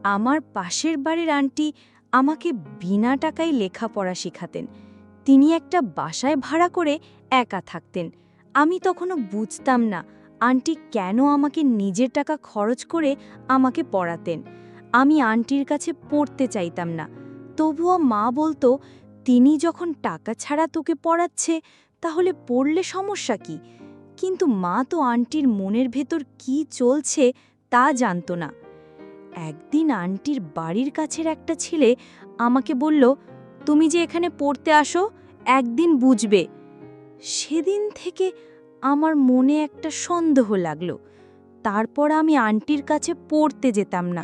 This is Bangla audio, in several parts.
আমার পাশের বাড়ির আন্টি আমাকে বিনা টাকায় লেখাপড়া শেখাতেন। তিনি একটা বাসায় ভাড়া করে একা থাকতেন। আমি তখনও বুঝতাম না আন্টি কেন আমাকে নিজের টাকা খরচ করে আমাকে পড়াতেন। আমি আন্টির কাছে পড়তে চাইতাম না, তবুও মা বলতো, তিনি যখন টাকা ছাড়া তোকে পড়াচ্ছে তাহলে পড়লে সমস্যা কি? কিন্তু মা তো আন্টির মনের ভেতর কি চলছে তা জানত না। একদিন আন্টির বাড়ির কাছের একটা ছেলে আমাকে বলল, তুমি যে এখানে পড়তে আসো, একদিন বুঝবে। সেদিন থেকে আমার মনে একটা সন্দেহ লাগলো। তারপর আমি আন্টির কাছে পড়তে যেতাম না,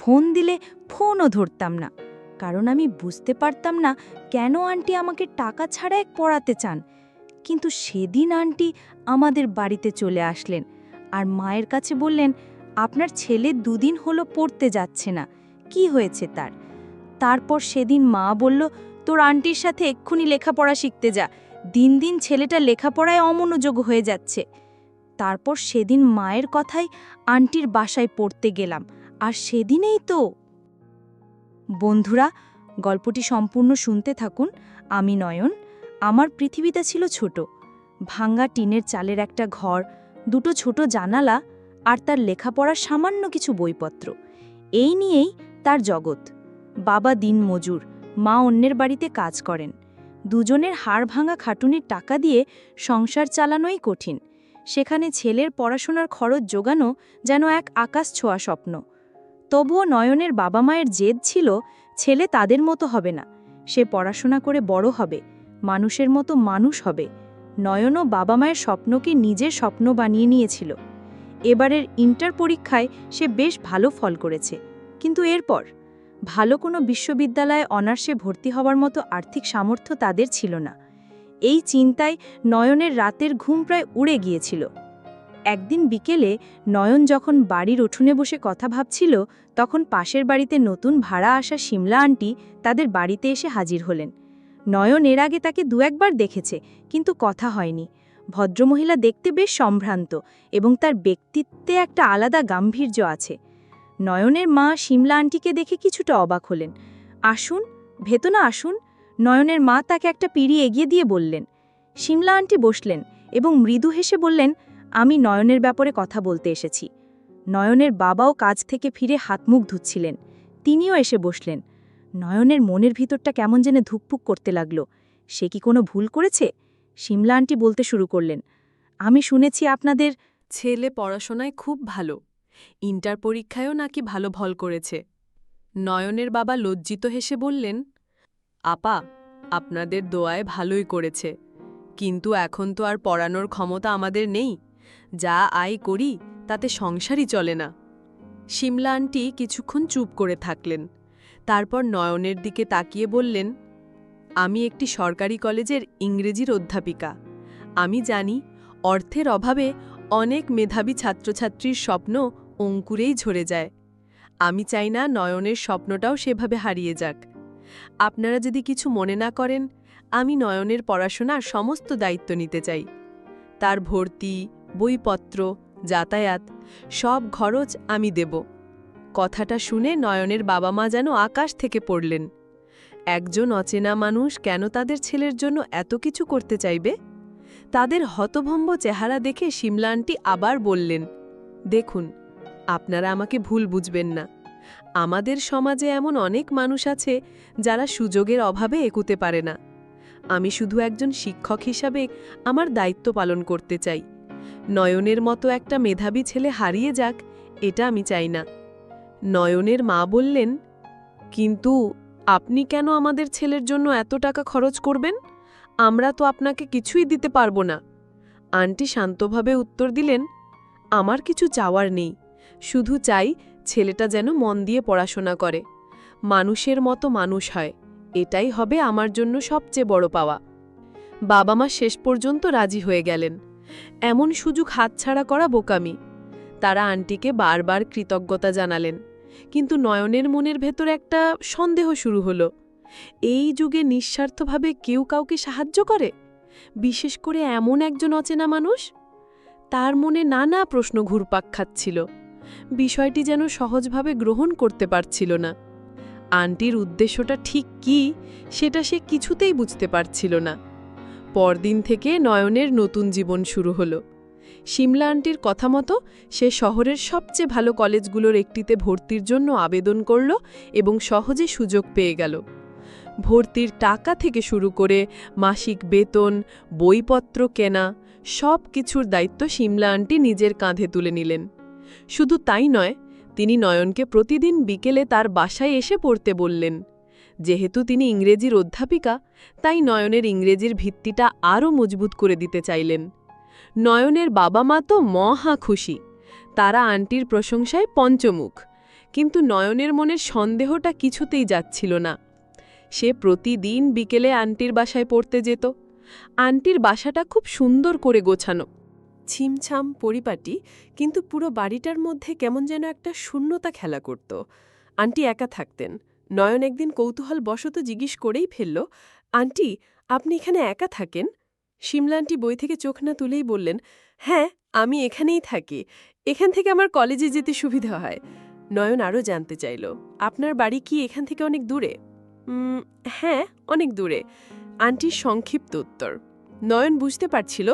ফোন দিলে ফোনও ধরতাম না, কারণ আমি বুঝতে পারতাম না কেন আন্টি আমাকে টাকা ছাড়া পড়াতে চান। কিন্তু সেদিন আন্টি আমাদের বাড়িতে চলে আসলেন আর মায়ের কাছে বললেন, আপনার ছেলে 2 দিন হলো পড়তে যাচ্ছে না, কি হয়েছে তার? তারপর সেদিন মা বলল, তোর আন্টির সাথে এক্ষুনি লেখাপড়া শিখতে যা, দিন দিন ছেলেটা লেখাপড়ায় অমনোযোগ হয়ে যাচ্ছে। তারপর সেদিন মায়ের কথাই আন্টির বাসায় পড়তে গেলাম, আর সেদিনেই তো। বন্ধুরা, গল্পটি সম্পূর্ণ শুনতে থাকুন। আমি নয়ন। আমার পৃথিবীটা ছিল ছোট, ভাঙ্গা টিনের চালের একটা ঘর, 2টো ছোট জানালা আর তার লেখাপড়ার সামান্য কিছু বইপত্র। এই নিয়েই তার জগৎ। বাবা দিনমজুর, মা অন্যের বাড়িতে কাজ করেন। দুজনের হাড় ভাঙা খাটুনির টাকা দিয়ে সংসার চালানোই কঠিন। সেখানে ছেলের পড়াশোনার খরচ জোগানো যেন এক আকাশ ছোঁয়া স্বপ্ন। তবুও নয়নের বাবা মায়ের জেদ ছিল, ছেলে তাদের মতো হবে না, সে পড়াশোনা করে বড় হবে, মানুষের মতো মানুষ হবে। নয়নও বাবা মায়ের স্বপ্নকে নিজের স্বপ্ন বানিয়ে নিয়েছিল। এবারের ইন্টার পরীক্ষায় সে বেশ ভালো ফল করেছে, কিন্তু এরপর ভালো কোনো বিশ্ববিদ্যালয়ে অনার্সে ভর্তি হওয়ার মতো আর্থিক সামর্থ্য তাদের ছিল না। এই চিন্তায় নয়নের রাতের ঘুম প্রায় উড়ে গিয়েছিল। একদিন বিকেলে নয়ন যখন বাড়ির উঠোনে বসে কথা ভাবছিল, তখন পাশের বাড়িতে নতুন ভাড়া আসা শিমলা আন্টি তাদের বাড়িতে এসে হাজির হলেন। নয়ন এর আগে তাকে 2-1বার দেখেছে, কিন্তু কথা হয়নি। ভদ্রমহিলা দেখতে বেশ সম্ভ্রান্ত এবং তার ব্যক্তিত্বে একটা আলাদা গাম্ভীর্য আছে। নয়নের মা শিমলা আন্টিকে দেখে কিছুটা অবাক হলেন। আসুন, ভেতনা আসুন। নয়নের মা তাকে একটা পিঁড়ি এগিয়ে দিয়ে বললেন। শিমলা আন্টি বসলেন এবং মৃদু হেসে বললেন, আমি নয়নের ব্যাপারে কথা বলতে এসেছি। নয়নের বাবাও কাজ থেকে ফিরে হাত মুখ ধুচ্ছিলেন, তিনিও এসে বসলেন। নয়নের মনের ভিতরটা কেমন যেন ধুকপুক করতে লাগল। সে কি কোনো ভুল করেছে? শিমলা আন্টি বলতে শুরু করলেন, আমি শুনেছি আপনাদের ছেলে পড়াশোনায় খুব ভালো, ইন্টার পরীক্ষায়ও নাকি ভালো ফল করেছে। নয়নের বাবা লজ্জিত হেসে বললেন, আপা, আপনাদের দোয়ায় ভালোই করেছে, কিন্তু এখন তো আর পড়ানোর ক্ষমতা আমাদের নেই, যা আয় করি তাতে সংসারই চলে না। শিমলা আন্টি কিছুক্ষণ চুপ করে থাকলেন, তারপর নয়নের দিকে তাকিয়ে বললেন, আমি একটি সরকারি কলেজের ইংরেজির অধ্যাপিকা। আমি জানি অর্থের অভাবে অনেক মেধাবী ছাত্রছাত্রীর স্বপ্ন অঙ্কুরেই ঝরে যায়। আমি চাই না নয়নের স্বপ্নটাও সেভাবে হারিয়ে যাক। আপনারা যদি কিছু মনে না করেন, আমি নয়নের পড়াশোনার সমস্ত দায়িত্ব নিতে চাই। তার ভর্তি, বইপত্র, যাতায়াত সব খরচ আমি দেব। কথাটা শুনে নয়নের বাবা মা যেন আকাশ থেকে পড়লেন। একজন অচেনা মানুষ কেন তাদের ছেলের জন্য এত কিছু করতে চাইবে? তাদের হতভম্ব চেহারা দেখে শিমলা আন্টি আবার বললেন, দেখুন, আপনারা আমাকে ভুল বুঝবেন না। আমাদের সমাজে এমন অনেক মানুষ আছে যারা সুযোগের অভাবে একুতে পারে না। আমি শুধু একজন শিক্ষক হিসাবে আমার দায়িত্ব পালন করতে চাই। নয়নের মতো একটা মেধাবী ছেলে হারিয়ে যাক, এটা আমি চাই না। নয়নের মা বললেন, কিন্তু আপনি কেন আমাদের ছেলের জন্য এত টাকা খরচ করবেন? আমরা তো আপনাকে কিছুই দিতে পারবো না। আন্টি শান্তভাবে উত্তর দিলেন, আমার কিছু চাওয়ার নেই, শুধু চাই ছেলেটা যেন মন দিয়ে পড়াশোনা করে, মানুষের মতো মানুষ হয়, এটাই হবে আমার জন্য সবচেয়ে বড় পাওয়া। বাবা মা শেষ পর্যন্ত রাজি হয়ে গেলেন। এমন সুযোগ হাতছাড়া করা বোকামি। তারা আন্টিকে বারবার কৃতজ্ঞতা জানালেন, কিন্তু নয়নের মনের ভেতর একটা সন্দেহ শুরু হলো। এই যুগে নিঃস্বার্থভাবে কেউ কাউকে সাহায্য করে, বিশেষ করে এমন একজন অচেনা মানুষ? তার মনে নানা প্রশ্ন ঘুরপাক খাচ্ছিল। বিষয়টি যেন সহজভাবে গ্রহণ করতে পারছিল না। আন্টির উদ্দেশ্যটা ঠিক কী সেটা সে কিছুতেই বুঝতে পারছিল না। পরদিন থেকে নয়নের নতুন জীবন শুরু হলো। শিমলা আন্টির কথা মতো সে শহরের সবচেয়ে ভালো কলেজগুলোর একটিতে ভর্তির জন্য আবেদন করল এবং সহজে সুযোগ পেয়ে গেল। ভর্তির টাকা থেকে শুরু করে মাসিক বেতন, বইপত্র কেনা সব কিছুর দায়িত্ব শিমলা আন্টি নিজের কাঁধে তুলে নিলেন। শুধু তাই নয়, তিনি নয়নকে প্রতিদিন বিকেলে তার বাসায় এসে পড়তে বললেন। যেহেতু তিনি ইংরেজির অধ্যাপিকা, তাই নয়নের ইংরেজির ভিত্তিটা আরও মজবুত করে দিতে চাইলেন। নয়নের বাবা মা তো মহা খুশি। তারা আন্টির প্রশংসায় পঞ্চমুখ। কিন্তু নয়নের মনের সন্দেহটা কিছুতেই যাচ্ছিল না। সে প্রতিদিন বিকেলে আন্টির বাসায় পড়তে যেত। আন্টির বাসাটা খুব সুন্দর করে গোছানো, ছিমছাম পরিপাটি, কিন্তু পুরো বাড়িটার মধ্যে কেমন যেন একটা শূন্যতা খেলা করত। আন্টি একা থাকতেন। নয়ন একদিন কৌতূহলবশত জিজ্ঞেস করেই ফেলল, আন্টি, আপনি এখানে একা থাকেন? শিমলা আন্টি বই থেকে চোখ না তুলেই বললেন, হ্যাঁ, আমি এখানেই থাকি। এখান থেকে আমার কলেজে যেতে সুবিধা হয়। নয়ন আরও জানতে চাইল, আপনার বাড়ি কি এখান থেকে অনেক দূরে? হ্যাঁ, অনেক দূরে, আন্টির সংক্ষিপ্ত উত্তর। নয়ন বুঝতে পারছিল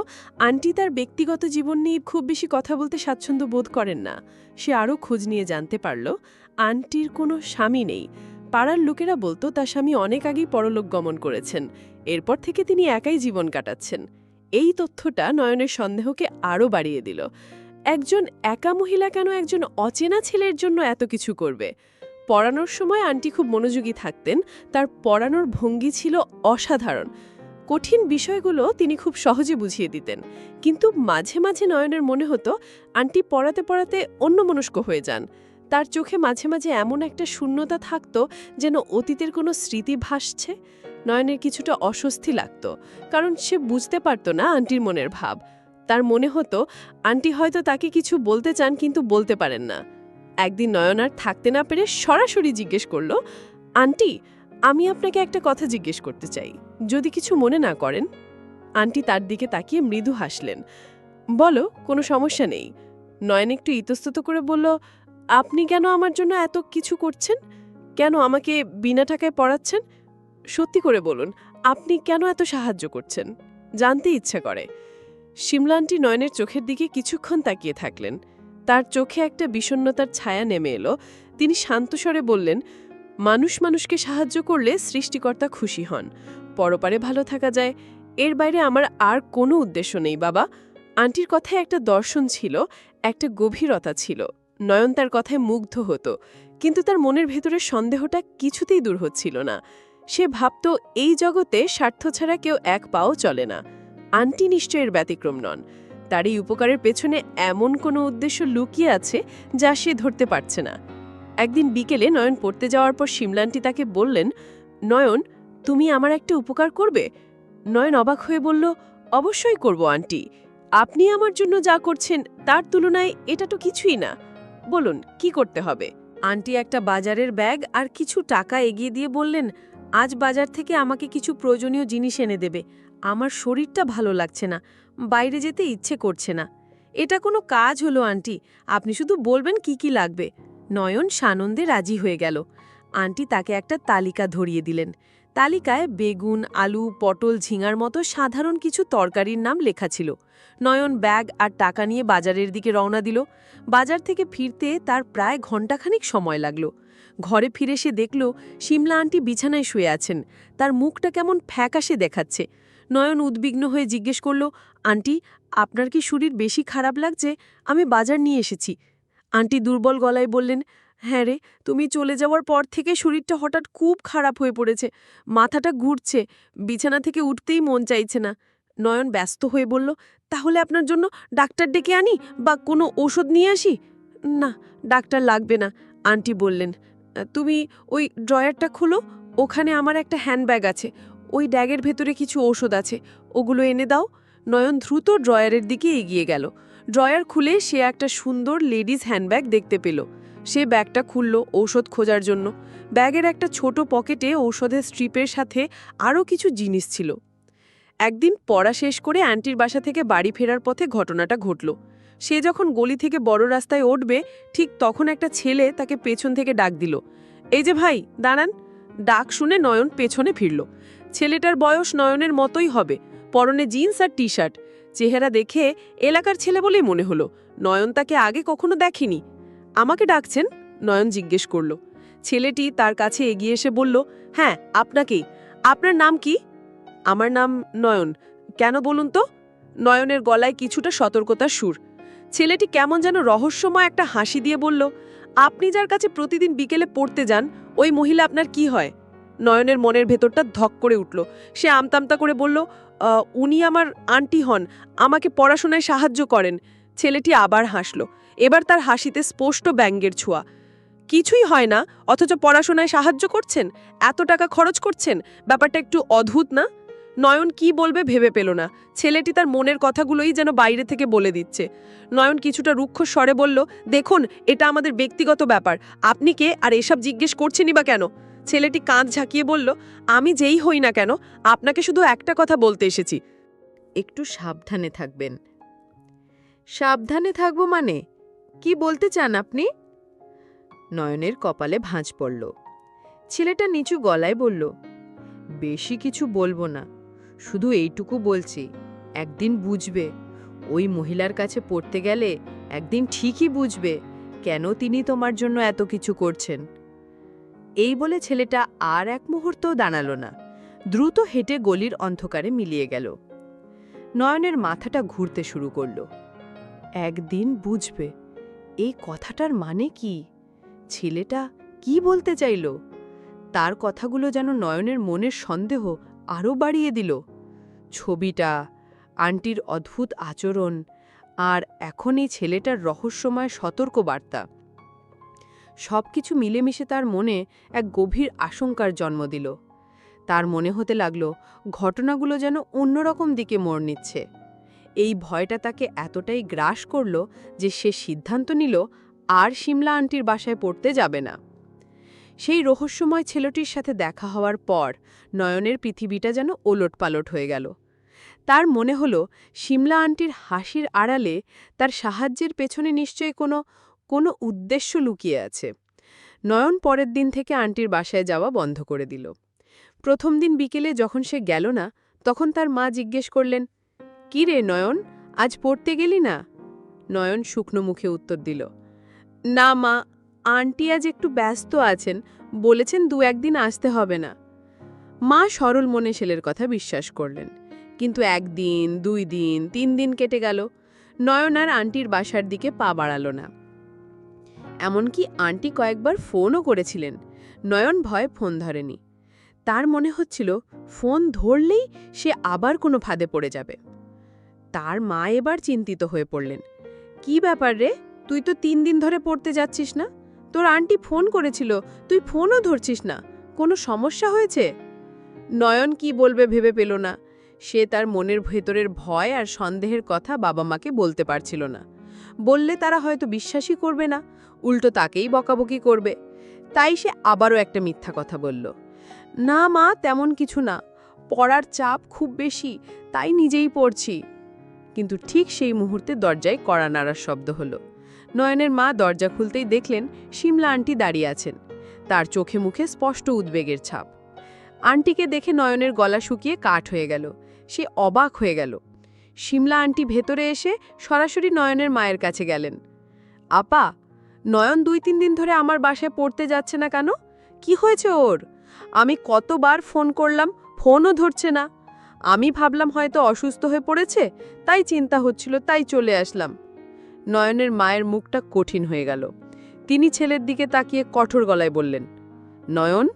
আন্টি তার ব্যক্তিগত জীবন নিয়ে খুব বেশি কথা বলতে স্বাচ্ছন্দ্য বোধ করেন না। সে আরও খোঁজ নিয়ে জানতে পারল আন্টির কোনো স্বামী নেই। পাড়ার লোকেরা বলতো তার স্বামী অনেক আগেই পরলোক গমন করেছেন। এরপর থেকে তিনি একাই জীবন কাটাচ্ছেন। এই তথ্যটা নয়নের সন্দেহকে আরও বাড়িয়ে দিল। একজন একা মহিলা কেন একজন অচেনা ছেলের জন্য এত কিছু করবে? পড়ানোর সময় আন্টি খুব মনোযোগী থাকতেন। তার পড়ানোর ভঙ্গি ছিল অসাধারণ। কঠিন বিষয়গুলো তিনি খুব সহজে বুঝিয়ে দিতেন। কিন্তু মাঝে মাঝে নয়নের মনে হতো আন্টি পড়াতে পড়াতে অন্যমনস্ক হয়ে যান। তার চোখে মাঝে মাঝে এমন একটা শূন্যতা থাকত যেন অতীতের কোনো স্মৃতি ভাসছে। নয়নের কিছুটা অস্বস্তি লাগত, কারণ সে বুঝতে পারত না আন্টির মনের ভাব। তার মনে হতো আন্টি হয়তো তাকে কিছু বলতে চান কিন্তু বলতে পারেন না। একদিন নয়ন আর থাকতে না পেরে সরাসরি জিজ্ঞেস করল, আন্টি, আমি আপনাকে একটা কথা জিজ্ঞেস করতে চাই, যদি কিছু মনে না করেন। আন্টি তার দিকে তাকিয়ে মৃদু হাসলেন। বলো, কোনো সমস্যা নেই। নয়ন একটু ইতস্তত করে বলল, আপনি কেন আমার জন্য এত কিছু করছেন? কেন আমাকে বিনা টাকায় পড়াচ্ছেন? সত্যি করে বলুন, আপনি কেন এত সাহায্য করছেন? জানতে ইচ্ছে করে। শিমলা আন্টি নয়নের চোখের দিকে কিছুক্ষণ তাকিয়ে থাকলেন। তার চোখে একটা বিষণ্ণতার ছায়া নেমে এলো। তিনি শান্তস্বরে বললেন, মানুষ মানুষকে সাহায্য করলে সৃষ্টিকর্তা খুশি হন, পরপারে ভালো থাকা যায়। এর বাইরে আমার আর কোনো উদ্দেশ্য নেই বাবা। আন্টির কথায় একটা দর্শন ছিল, একটা গভীরতা ছিল। নয়ন তার কথায় মুগ্ধ হতো, কিন্তু তার মনের ভেতরের সন্দেহটা কিছুতেই দূর হচ্ছিল না। সে ভাবত এই জগতে স্বার্থ ছাড়া কেউ এক পাও চলে না। আন্টি নিশ্চয়ের ব্যতিক্রম নন। তার এই উপকারের পেছনে এমন কোনো উদ্দেশ্য লুকিয়ে আছে যা সে ধরতে পারছে না। একদিন বিকেলে নয়ন পড়তে যাওয়ার পর শিমলা আন্টি তাকে বললেন, নয়ন, তুমি আমার একটা উপকার করবে? নয়ন অবাক হয়ে বলল, অবশ্যই করব আন্টি। আপনি আমার জন্য যা করছেন তার তুলনায় এটা তো কিছুই না। বলুন, কি করতে হবে? আন্টি একটা বাজারের ব্যাগ আর কিছু টাকা এগিয়ে দিয়ে বললেন, আজ বাজার থেকে আমাকে কিছু প্রয়োজনীয় জিনিস এনে দেবে। আমার শরীরটা ভালো লাগছে না, বাইরে যেতে ইচ্ছে করছে না। এটা কোনো কাজ হলো আন্টি, আপনি শুধু বলবেন কি কি লাগবে। নয়ন সানন্দে রাজি হয়ে গেল। আন্টি তাকে একটা তালিকা ধরিয়ে দিলেন। তালিকায় বেগুন, আলু, পটল, ঝিঙার মতো সাধারণ কিছু তরকারির নাম লেখা ছিল। নয়ন ব্যাগ আর টাকা নিয়ে বাজারের দিকে রওনা দিল। বাজার থেকে ফিরতে তার প্রায় ঘণ্টাখানিক সময় লাগল। ঘরে ফিরে সে দেখল শিমলা আন্টি বিছানায় শুয়ে আছেন। তার মুখটা কেমন ফ্যাকাশে দেখাচ্ছে। নয়ন উদ্বিগ্ন হয়ে জিজ্ঞেস করল, আন্টি, আপনার কি শরীর বেশি খারাপ লাগছে? আমি বাজার নিয়ে এসেছি। আন্টি দুর্বল গলায় বললেন, হ্যাঁ রে, তুমি চলে যাওয়ার পর থেকে শরীরটা হঠাৎ খুব খারাপ হয়ে পড়েছে। মাথাটা ঘুরছে, বিছানা থেকে উঠতেই মন চাইছে না। নয়ন ব্যস্ত হয়ে বলল, তাহলে আপনার জন্য ডাক্তার ডেকে আনি বা কোনো ওষুধ নিয়ে আসি? না, ডাক্তার লাগবে না, আন্টি বললেন। তুমি ওই ড্রয়ারটা খোলো, ওখানে আমার একটা হ্যান্ডব্যাগ আছে। ওই ব্যাগের ভেতরে কিছু ওষুধ আছে, ওগুলো এনে দাও। নয়ন দ্রুত ড্রয়ারের দিকে এগিয়ে গেল। ড্রয়ার খুলে সে একটা সুন্দর লেডিস হ্যান্ডব্যাগ দেখতে পেল। সে ব্যাগটা খুলল ঔষধ খোঁজার জন্য। ব্যাগের একটা ছোট পকেটে ঔষধের স্ট্রিপের সাথে আরও কিছু জিনিস ছিল। একদিন পড়া শেষ করে আন্টির বাসা থেকে বাড়ি ফেরার পথে ঘটনাটা ঘটল। সে যখন গলি থেকে বড় রাস্তায় উঠবে ঠিক তখন একটা ছেলে তাকে পেছন থেকে ডাক দিল, এই যে ভাই দাঁড়ান। ডাক শুনে নয়ন পেছনে ফিরল। ছেলেটার বয়স নয়নের মতোই হবে, পরনে জিন্স আর টি শার্ট। চেহারা দেখে এলাকার ছেলে বলেই মনে হলো। নয়ন তাকে আগে কখনো দেখেনি। আমাকে ডাকছেন? নয়ন জিজ্ঞেস করল। ছেলেটি তার কাছে এগিয়ে এসে বলল, হ্যাঁ আপনাকেই। আপনার নাম কি? আমার নাম নয়ন। কেন বলুন তো? নয়নের গলায় কিছুটা সতর্কতার সুর। ছেলেটি কেমন যেন রহস্যময় একটা হাসি দিয়ে বলল, আপনি যার কাছে প্রতিদিন বিকেলে পড়তে যান ওই মহিলা আপনার কি হয়? নয়নের মনের ভেতরটা ধক করে উঠল। সে আমতামতা করে বলল, উনি আমার আন্টি হন, আমাকে পড়াশোনায় সাহায্য করেন। ছেলেটি আবার হাসল। এবার তার হাসিতে স্পষ্ট ব্যঙ্গের ছোঁয়া। কিছুই হয় না, অথচ পড়াশোনায় সাহায্য করছেন, এত টাকা খরচ করছেন, ব্যাপারটা একটু অদ্ভুত না? নয়ন কি বলবে ভেবে পেল না। ছেলেটি তার মনের কথাগুলোই যেন বাইরে থেকে বলে দিচ্ছে। নয়ন কিছুটা রুক্ষ স্বরে বলল, দেখুন এটা আমাদের ব্যক্তিগত ব্যাপার, আপনি কে আর এসব জিজ্ঞেস করছেনই বা কেন? ছেলেটি কাঁধ ঝাঁকিয়ে বলল, আমি যেই হই না কেন আপনাকে শুধু একটা কথা বলতে এসেছি, একটু সাবধানে থাকবেন। সাবধানে থাকবো মানে কি বলতে চান আপনি? নয়নের কপালে ভাঁজ পড়ল। ছেলেটা নিচু গলায় বলল, বেশি কিছু বলবো না, শুধু এইটুকু বলছি, একদিন বুঝবে। ওই মহিলার কাছে পড়তে গেলে একদিন ঠিকই বুঝবে কেন তিনি তোমার জন্য এত কিছু করছেন। এই বলে ছেলেটা আর এক মুহূর্তও দাঁড়ালো না, দ্রুত হেঁটে গলির অন্ধকারে মিলিয়ে গেল। নয়নের মাথাটা ঘুরতে শুরু করল। একদিন বুঝবে, এই কথাটার মানে কি? ছেলেটা কি বলতে চাইল? তার কথাগুলো যেন নয়নের মনের সন্দেহ আরও বাড়িয়ে দিল। ছবিটা, আন্টির অদ্ভুত আচরণ, আর এখন এই ছেলেটার রহস্যময় সতর্ক বার্তা, সবকিছু মিলেমিশে তার মনে এক গভীর আশঙ্কার জন্ম দিল। তার মনে হতে লাগল ঘটনাগুলো যেন অন্যরকম দিকে মোড় নিচ্ছে। এই ভয়টা তাকে এতটাই গ্রাস করল যে সে সিদ্ধান্ত নিল আর শিমলা আন্টির বাসায় পড়তে যাবে না। সেই রহস্যময় ছেলেটির সাথে দেখা হওয়ার পর নয়নের পৃথিবীটা যেন ওলটপালট হয়ে গেল। তার মনে হলো শিমলা আন্টির হাসির আড়ালে তার সাহায্যের পেছনে নিশ্চয়ই কোনো উদ্দেশ্য লুকিয়ে আছে। নয়ন পরের দিন থেকে আন্টির বাসায় যাওয়া বন্ধ করে দিল। প্রথম দিন বিকেলে যখন সে গেল না, তখন তার মা জিজ্ঞেস করলেন, কি রে নয়ন, আজ পড়তে গেলি না? নয়ন শুকনো মুখে উত্তর দিল, না মা, আন্টি আজ একটু ব্যস্ত আছেন, বলেছেন 2-1 দিন আসতে হবে না। মা সরল মনে ছেলের কথা বিশ্বাস করলেন। কিন্তু 1 দিন, 2 দিন, 3 দিন কেটে গেল। নয়ন আর আন্টির বাসার দিকে পা বাড়াল না। এমনকি আন্টি কয়েকবার ফোনও করেছিলেন। নয়ন ভয়ে ফোন ধরেনি। তার মনে হচ্ছিল ফোন ধরলেই সে আবার কোনো ফাঁদে পড়ে যাবে। তার মা এবার চিন্তিত হয়ে পড়লেন। কি ব্যাপার রে, তুই তো 3 দিন ধরে পড়তে যাচ্ছিস না? তোর আন্টি ফোন করেছিল, তুই ফোনও ধরছিস না, কোনো সমস্যা হয়েছে? নয়ন কি বলবে ভেবে পেল না। সে তার মনের ভেতরের ভয় আর সন্দেহের কথা বাবা মাকে বলতে পারছিল না। বললে তারা হয়তো বিশ্বাসই করবে না, উল্টো তাকেই বকাবকি করবে। তাই সে আবারও একটা মিথ্যা কথা বলল, না মা, তেমন কিছু না, পড়ার চাপ খুব বেশি, তাই নিজেই পড়ছি। কিন্তু ঠিক সেই মুহূর্তে দরজায় কড়া নাড়ার শব্দ হলো। নয়নের মা দরজা খুলতেই দেখলেন শিমলা আন্টি দাঁড়িয়ে আছেন। তার চোখে মুখে স্পষ্ট উদ্বেগের ছাপ। আন্টিকে দেখে নয়নের গলা শুকিয়ে কাঠ হয়ে গেল। সে অবাক হয়ে গেল। শিমলা আন্টি ভেতরে এসে সরাসরি নয়নের মায়ের কাছে গেলেন। আপা, নয়ন 2-3 দিন ধরে আমার বাসায় পড়তে যাচ্ছে না কেন? কি হয়েছে ওর? আমি কতবার ফোন করলাম, ফোনও ধরছে না। আমি ভাবলাম হয়তো অসুস্থ হয়ে পড়েছে, তাই চিন্তা হচ্ছিল, তাই চলে আসলাম। নয়নের মায়ের মুখটা কঠিন হয়ে গেল। তিনি ছেলের দিকে তাকিয়ে কঠোর গলায় বললেন, নয়ন,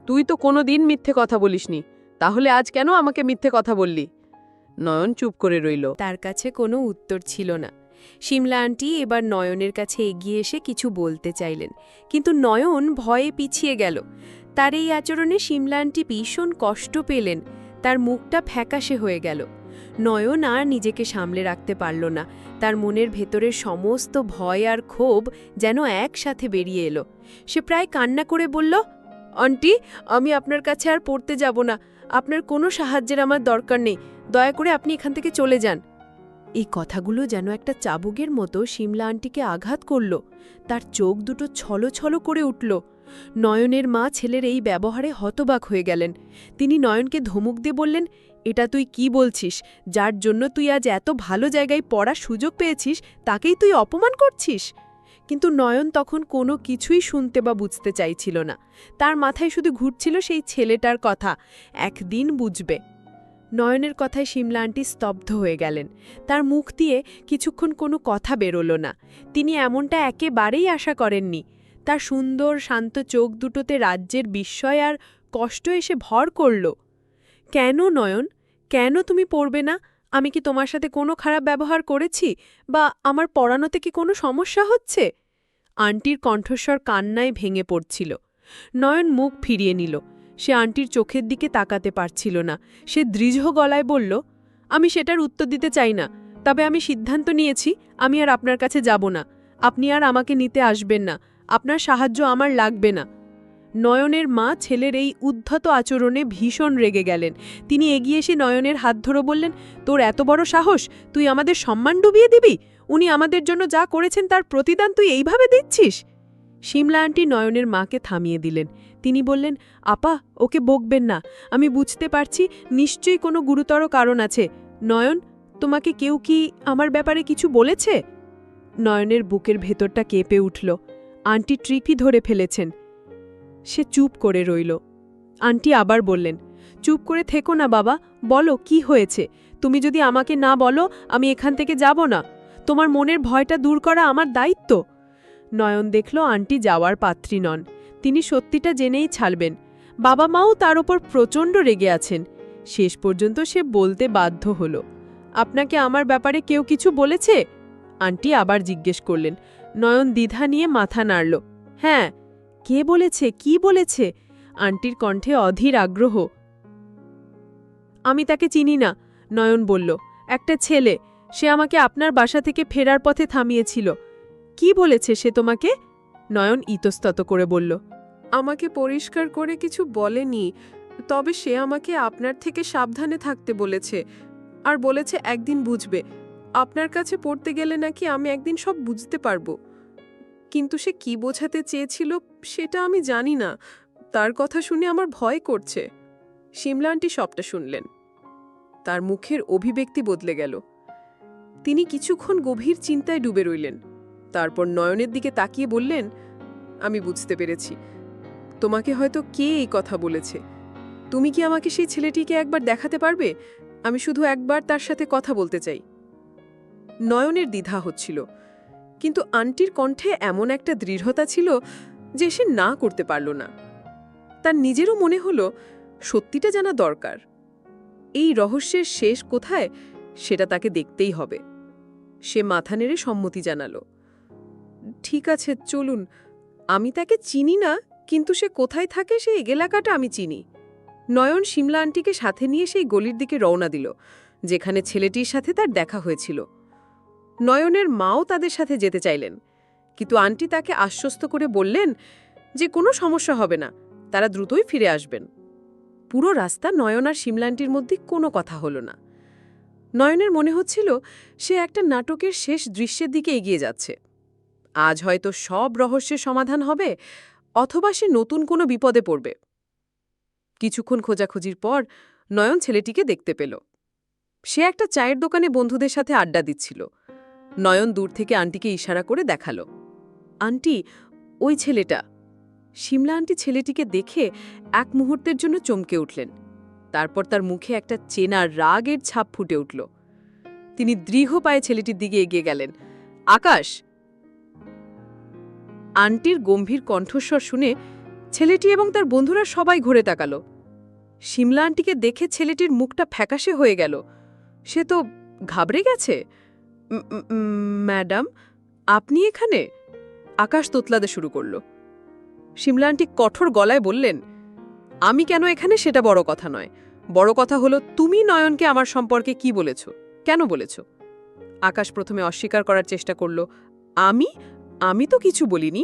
তুই তো কোনো দিন মিথ্যে কথা বলিসনি, তাহলে আজ কেন আমাকে মিথ্যে কথা বললি? নয়ন চুপ করে রইল। তার কাছে কোনো উত্তর ছিল না। শিমলা আন্টি এবার নয়নের কাছে এগিয়ে এসে কিছু বলতে চাইলেন, কিন্তু নয়ন ভয়ে পিছিয়ে গেল। তার এই আচরণে শিমলা আন্টি ভীষণ কষ্ট পেলেন। তার মুখটা ফ্যাকাশে হয়ে গেল। নয়ন আর নিজেকে সামলে রাখতে পারল না। তার মনের ভেতরের সমস্ত ভয় আর ক্ষোভ যেন একসাথে বেরিয়ে এলো। সে প্রায় কান্না করে বলল, আন্টি, আমি আপনার কাছে আর পড়তে যাব না, আপনার কোনো সাহায্যের আমার দরকার নেই, দয়া করে আপনি এখান থেকে চলে যান। এই কথাগুলো যেন একটা চাবুকের মতো শিমলা আন্টিকে আঘাত করল। তার চোখ দুটো ছলছল করে উঠল। নয়নের মা ছেলের এই ব্যবহারে হতবাক হয়ে গেলেন। তিনি নয়নকে ধমক দিয়ে বললেন, এটা তুই কি বলছিস? যার জন্য তুই আজ এত ভালো জায়গায় পড়ার সুযোগ পেয়েছিস তাকেই তুই অপমান করছিস? কিন্তু নয়ন তখন কোনো কিছুই শুনতে বা বুঝতে চাইছিল না। তার মাথায় শুধু ঘুরছিল সেই ছেলেটার কথা, একদিন বুঝবে। নয়নের কথায় শিমলা আন্টি স্তব্ধ হয়ে গেলেন। তার মুখ দিয়ে কিছুক্ষণ কোনো কথা বেরোল না। তিনি এমনটা একেবারেই আশা করেননি। তার সুন্দর শান্ত চোখ দুটোতে রাজ্যের বিস্ময় আর কষ্ট এসে ভর করল। কেন নয়ন, কেন তুমি পড়বে না? আমি কি তোমার সাথে কোনো খারাপ ব্যবহার করেছি, বা আমার পড়ানোতে কি কোনো সমস্যা হচ্ছে? আন্টির কণ্ঠস্বর কান্নায় ভেঙে পড়ছিল। নয়ন মুখ ফিরিয়ে নিল। সে আন্টির চোখের দিকে তাকাতে পারছিল না। সে দৃঢ় গলায় বলল, আমি সেটার উত্তর দিতে চাই না, তবে আমি সিদ্ধান্ত নিয়েছি আমি আর আপনার কাছে যাব না। আপনি আর আমাকে নিতে আসবেন না। আপনার সাহায্য আমার লাগবে না। নয়নের মা ছেলের এই উদ্ধত আচরণে ভীষণ রেগে গেলেন। তিনি এগিয়ে এসে নয়নের হাত ধরে বললেন, তোর এত বড় সাহস, তুই আমাদের সম্মান ডুবিয়ে দিবি? উনি আমাদের জন্য যা করেছেন তার প্রতিদান তুই এইভাবে দিচ্ছিস? শিমলা আন্টি নয়নের মাকে থামিয়ে দিলেন। তিনি বললেন, আপা, ওকে বকবেন না। আমি বুঝতে পারছি নিশ্চয়ই কোনো গুরুতর কারণ আছে। নয়ন, তোমাকে কেউ কি আমার ব্যাপারে কিছু বলেছে? নয়নের বুকের ভেতরটা কেঁপে উঠল। আন্টি ট্রিপই ধরে ফেলেছেন। সে চুপ করে রইল। আন্টি আবার বললেন, চুপ করে থেকো না বাবা, বলো কি হয়েছে। তুমি যদি আমাকে না বলো আমি এখান থেকে যাব না। তোমার মনের ভয়টা দূর করা আমার দায়িত্ব। নয়ন দেখল আন্টি যাওয়ার পাত্রী নন। তিনি সত্যিটা জেনেই ছাড়বেন। বাবা মাও তার ওপর প্রচণ্ড রেগে আছেন। শেষ পর্যন্ত সে বলতে বাধ্য হল, আপনাকে আমার ব্যাপারে কেউ কিছু বলেছে? আন্টি আবার জিজ্ঞেস করলেন। নয়ন দ্বিধা নিয়ে মাথা নাড়ল। হ্যাঁ, কে বলেছে, কি বলেছে? আন্টির কণ্ঠে অধীর আগ্রহ। আমি তাকে চিনি না, নয়ন বলল। একটা ছেলে, সে আমাকে আপনার বাসা থেকে ফেরার পথে থামিয়েছিল। কি বলেছে সে তোমাকে? নয়ন ইতস্তত করে বলল, আমাকে পরিষ্কার করে কিছু বলেনি, তবে সে আমাকে আপনার থেকে সাবধানে থাকতে বলেছে, আর বলেছে একদিন বুঝবে। আপনার কাছে পড়তে গেলে নাকি আমি একদিন সব বুঝতে পারবো। কিন্তু সে কি বোঝাতে চেয়েছিল সেটা আমি জানি না। তার কথা শুনে আমার ভয় করছে। শিমলা আন্টি সবটা শুনলেন। তার মুখের অভিব্যক্তি বদলে গেল। তিনি কিছুক্ষণ গভীর চিন্তায় ডুবে রইলেন। তারপর নয়নের দিকে তাকিয়ে বললেন, আমি বুঝতে পেরেছি। তোমাকে হয়তো কে এই কথা বলেছে। তুমি কি আমাকে সেই ছেলেটিকে একবার দেখাতে পারবে? আমি শুধু একবার তার সাথে কথা বলতে চাই। নয়নের দ্বিধা হচ্ছিল, কিন্তু আন্টির কণ্ঠে এমন একটা দৃঢ়তা ছিল যে সে না করতে পারল না। তার নিজেরও মনে হলো সত্যিটা জানা দরকার। এই রহস্যের শেষ কোথায় সেটা তাকে দেখতেই হবে। সে মাথা নেড়ে সম্মতি জানালো। ঠিক আছে, চলুন। আমি তাকে চিনি না, কিন্তু সে কোথায় থাকে সেই এলাকাটা আমি চিনি। নয়ন শিমলা আন্টিকে সাথে নিয়ে সেই গলির দিকে রওনা দিল যেখানে ছেলেটির সাথে তার দেখা হয়েছিল। নয়নের মাও তাদের সাথে যেতে চাইলেন, কিন্তু আন্টি তাকে আশ্বস্ত করে বললেন যে কোনো সমস্যা হবে না, তারা দ্রুতই ফিরে আসবেন। পুরো রাস্তা নয়ন আর শিমলা আন্টির মধ্যে কোনো কথা হলো না। নয়নের মনে হচ্ছিল সে একটা নাটকের শেষ দৃশ্যের দিকে এগিয়ে যাচ্ছে। আজ হয়তো সব রহস্যের সমাধান হবে, অথবা সে নতুন কোনো বিপদে পড়বে। কিছুক্ষণ খোঁজাখুঁজির পর নয়ন ছেলেটিকে দেখতে পেল। সে একটা চায়ের দোকানে বন্ধুদের সাথে আড্ডা দিচ্ছিল। নয়ন দূর থেকে আন্টিকে ইশারা করে দেখালো, আন্টি, ওই ছেলেটা। শিমলা আন্টি ছেলেটিকে দেখে এক মুহূর্তের জন্য চমকে উঠলেন। তারপর তার মুখে একটা চেনা রাগের ছাপ ফুটে উঠল। তিনি দৃঢ় পায়ে ছেলেটির দিকে এগিয়ে গেলেন। আকাশ! আন্টির গম্ভীর কণ্ঠস্বর শুনে ছেলেটি এবং তার বন্ধুরা সবাই ঘুরে তাকালো। শিমলা আন্টিকে দেখে ছেলেটির মুখটা ফ্যাকাশে হয়ে গেল। সে তো ঘাবড়ে গেছে। ম্যাডাম, আপনি এখানে? আকাশ তোতলাতে শুরু করল। শিমলা আন্টি কঠোর গলায় বললেন, আমি কেন এখানে সেটা বড় কথা নয়। বড় কথা হলো তুমি নয়নকে আমার সম্পর্কে কি বলেছ, কেন বলেছ? আকাশ প্রথমে অস্বীকার করার চেষ্টা করল। আমি তো কিছু বলিনি।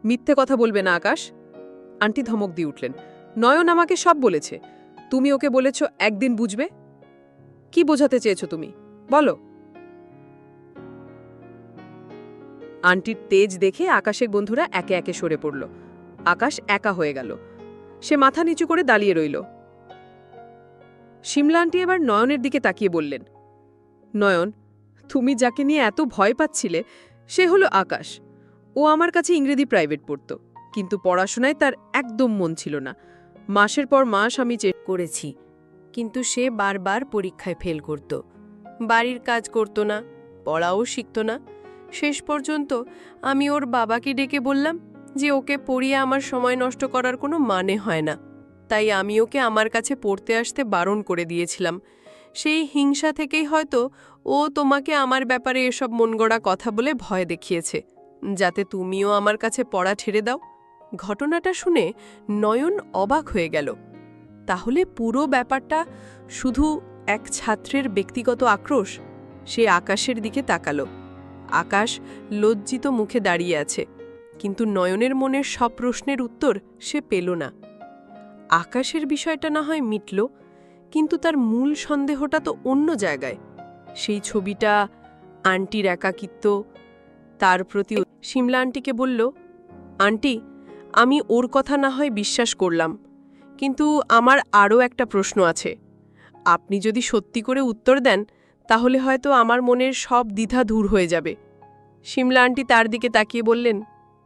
মিথ্যে কথা বলবে না আকাশ, আন্টি ধমক দিয়ে উঠলেন। নয়ন আমাকে সব বলেছে। তুমি ওকে বলেছ একদিন বুঝবে। কি বোঝাতে চেয়েছো তুমি? বলো। আন্টির তেজ দেখে আকাশের বন্ধুরা একে একে সরে পড়ল। আকাশ একা হয়ে গেল। সে মাথা নিচু করে দাঁড়িয়ে রইল। শিমলা আন্টি এবার নয়নের দিকে তাকিয়ে বললেন, নয়ন, তুমি যাকে নিয়ে এত ভয় পাচ্ছিলে সে হলো আকাশ। ও আমার কাছে ইংরেজি প্রাইভেট পড়ত, কিন্তু পড়াশোনায় তার একদম মন ছিল না। মাসের পর মাস আমি করেছি, কিন্তু সে বারবার পরীক্ষায় ফেল করত, বাড়ির কাজ করত না, পড়াও শিখত না। শেষ পর্যন্ত আমি ওর বাবাকে ডেকে বললাম যে ওকে পড়িয়ে আমার সময় নষ্ট করার কোনো মানে হয় না, তাই আমি ওকে আমার কাছে পড়তে আসতে বারণ করে দিয়েছিলাম। সেই হিংসা থেকেই হয়তো ও তোমাকে আমার ব্যাপারে এসব মনগড়া কথা বলে ভয় দেখিয়েছে, যাতে তুমিও আমার কাছে পড়া ছেড়ে দাও। ঘটনাটা শুনে নয়ন অবাক হয়ে গেল। তাহলে পুরো ব্যাপারটা শুধু এক ছাত্রের ব্যক্তিগত আক্রোশ? সে আকাশের দিকে তাকালো। আকাশ লজ্জিত মুখে দাঁড়িয়ে আছে, কিন্তু নয়নের মনের সব প্রশ্নের উত্তর সে পেল না। আকাশের বিষয়টা না হয় মিটল, কিন্তু তার মূল সন্দেহটা তো অন্য জায়গায়। সেই ছবিটা, আন্টির একাকিত্ব, তার প্রতি শিমলা আন্টিকে বলল, আন্টি, আমি ওর কথা না হয় বিশ্বাস করলাম, কিন্তু আমার আরও একটা প্রশ্ন আছে। আপনি যদি সত্যি করে উত্তর দেন তাহলে হয়তো আমার মনের সব দ্বিধা দূর হয়ে যাবে। শিমলা আন্টি তার দিকে তাকিয়ে বললেন,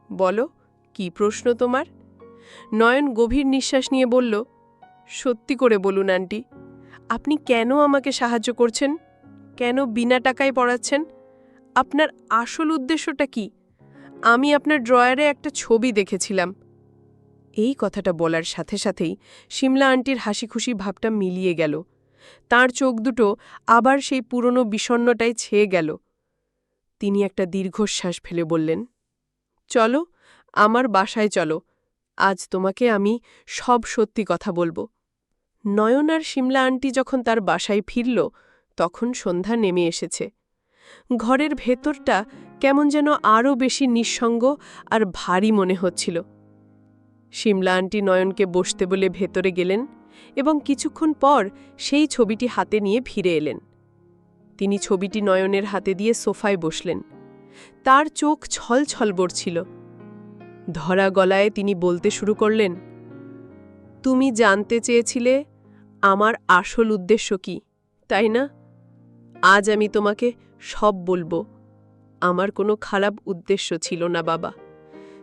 বলো, কি প্রশ্ন তোমার? নয়ন গভীর নিঃশ্বাস নিয়ে বলল, সত্যি করে বলুন আন্টি, আপনি কেন আমাকে সাহায্য করছেন? কেন বিনা টাকায় পড়াচ্ছেন? আপনার আসল উদ্দেশ্যটা কি? আমি আপনার ড্রয়ারে একটা ছবি দেখেছিলাম। এই কথাটা বলার সাথে সাথেই শিমলা আন্টির হাসিখুশি ভাবটা মিলিয়ে গেল। তার চোখ দুটো আবার সেই পুরনো বিষণ্ণটায় ছেয়ে গেল। তিনি একটা দীর্ঘশ্বাস ফেলে বললেন, চলো, আমার বাসায় চলো, আজ তোমাকে আমি সব সত্যি কথা বলবো। নয়ন আর শিমলা আন্টি যখন তার বাসায় ফিরল, তখন সন্ধ্যা নেমে এসেছে। ঘরের ভেতরটা কেমন যেন আরও বেশি নিঃসঙ্গ আর ভারী মনে হচ্ছিল। শিমলা আন্টি নয়নকে বসতে বলে ভেতরে গেলেন এবং কিছুক্ষণ পর সেই ছবিটি হাতে নিয়ে ফিরে এলেন। তিনি ছবিটি নয়নের হাতে দিয়ে সোফায় বসলেন। তার চোখ ছলছল করছিল। ধরা গলায় তিনি বলতে শুরু করলেন, তুমি জানতে চেয়েছিলে আমার আসল উদ্দেশ্য কি, তাই না? আজ আমি তোমাকে সব বলবো। আমার কোনো খারাপ উদ্দেশ্য ছিল না বাবা,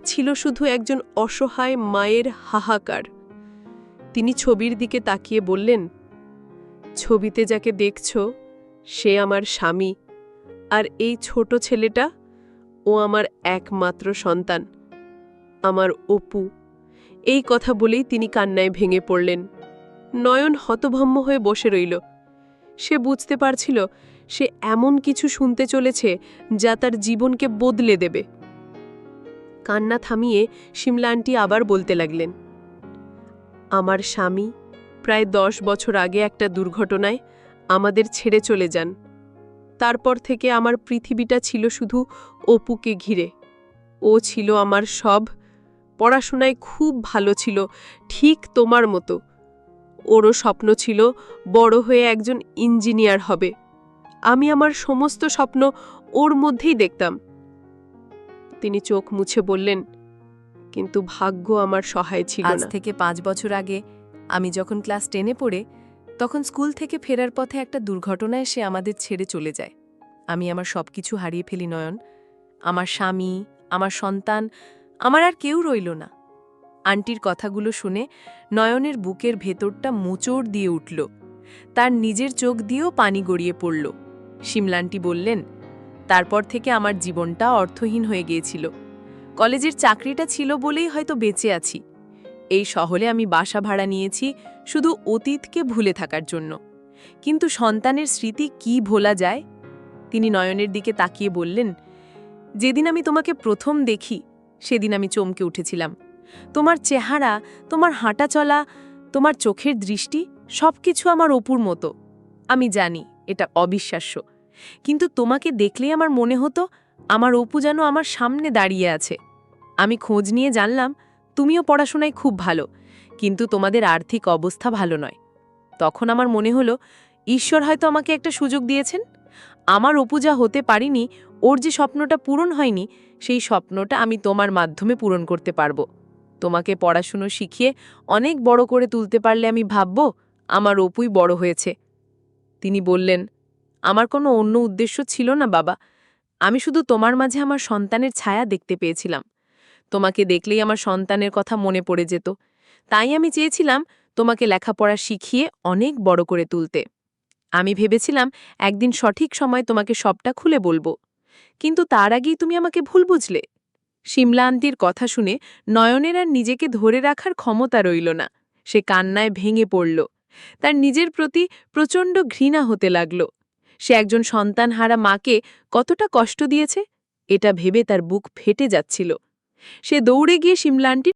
ছিল শুধু একজন অসহায় মায়ের হাহাকার। তিনি ছবির দিকে তাকিয়ে বললেন, ছবিতে যাকে দেখছ সে আমার স্বামী, আর এই ছোট ছেলেটা, ও আমার একমাত্র সন্তান, আমার অপু। এই কথা বলেই তিনি কান্নায় ভেঙে পড়লেন। নয়ন হতভম্ব হয়ে বসে রইল। সে বুঝতে পারছিল সে এমন কিছু শুনতে চলেছে যা তার জীবনকে বদলে দেবে। কান্না থামিয়ে শিমলা আন্টি আবার বলতে লাগলেন, আমার স্বামী প্রায় 10 বছর আগে একটা দুর্ঘটনায় আমাদের ছেড়ে চলে যান। তারপর থেকে আমার পৃথিবীটা ছিল শুধু অপুকে ঘিরে। ও ছিল আমার সব। পড়াশোনায় খুব ভালো ছিল, ঠিক তোমার মতো। ওরও স্বপ্ন ছিল বড় হয়ে একজন ইঞ্জিনিয়ার হবে। আমি আমার সমস্ত স্বপ্ন ওর মধ্যেই দেখতাম। তিনি চোখ মুছে বললেন, কিন্তু ভাগ্য আমার সহায় ছিল আজ না। থেকে 5 বছর আগে আমি যখন ক্লাস 10-এ পড়ে, তখন স্কুল থেকে ফেরার পথে একটা দুর্ঘটনায় সে আমাদের ছেড়ে চলে যায়। আমি আমার সবকিছু হারিয়ে ফেলি নয়ন। আমার স্বামী, আমার সন্তান, আমার আর কেউ রইল না। আন্টির কথাগুলো শুনে নয়নের বুকের ভেতরটা মোচড় দিয়ে উঠল। তার নিজের চোখ দিয়েও পানি গড়িয়ে পড়ল। শিমলা আন্টি বললেন, তারপর থেকে আমার জীবনটা অর্থহীন হয়ে গিয়েছিল। কলেজের চাকরিটা ছিল বলেই হয়তো বেঁচে আছি। এই শহরে আমি বাসা ভাড়া নিয়েছি শুধু অতীতকে ভুলে থাকার জন্য। কিন্তু সন্তানের স্মৃতি কি ভোলা যায়? তিনি নয়নের দিকে তাকিয়ে বললেন, যেদিন আমি তোমাকে প্রথম দেখি সেদিন আমি চমকে উঠেছিলাম। তোমার চেহারা, তোমার হাঁটা চলা, তোমার চোখের দৃষ্টি, সবকিছু আমার অপুর মতো। আমি জানি এটা অবিশ্বাস্য, কিন্তু তোমাকে দেখলেই আমার মনে হতো আমার অপু যেন আমার সামনে দাঁড়িয়ে আছে। আমি খোঁজ নিয়ে জানলাম তুমিও পড়াশোনায় খুব ভালো, কিন্তু তোমাদের আর্থিক অবস্থা ভালো নয়। তখন আমার মনে হলো ঈশ্বর হয়তো আমাকে একটা সুযোগ দিয়েছেন। আমার অপু যা হতে পারিনি, ওর যে স্বপ্নটা পূরণ হয়নি, সেই স্বপ্নটা আমি তোমার মাধ্যমে পূরণ করতে পারবো। তোমাকে পড়াশুনো শিখিয়ে অনেক বড় করে তুলতে পারলে আমি ভাবব আমার অপুই বড় হয়েছে। তিনি বললেন, আমার কোনো অন্য উদ্দেশ্য ছিল না বাবা, আমি শুধু তোমার মাঝে আমার সন্তানের ছায়া দেখতে পেয়েছিলাম। তোমাকে দেখলেই আমার সন্তানের কথা মনে পড়ে যেত, তাই আমি চেয়েছিলাম তোমাকে লেখাপড়া শিখিয়ে অনেক বড় করে তুলতে। আমি ভেবেছিলাম একদিন সঠিক সময় তোমাকে সবটা খুলে বলবো, কিন্তু তার আগেই তুমি আমাকে ভুল বুঝলে। শিমলা আন্টির কথা শুনে নয়নের আর নিজেকে ধরে রাখার ক্ষমতা রইল না। সে কান্নায় ভেঙে পড়ল। তার নিজের প্রতি প্রচণ্ড ঘৃণা হতে লাগল। সে একজন সন্তানহারা মাকে কতটা কষ্ট দিয়েছে, এটা ভেবে তার বুক ফেটে যাচ্ছিল। সে দৌড়ে গিয়ে শিমলা আন্টির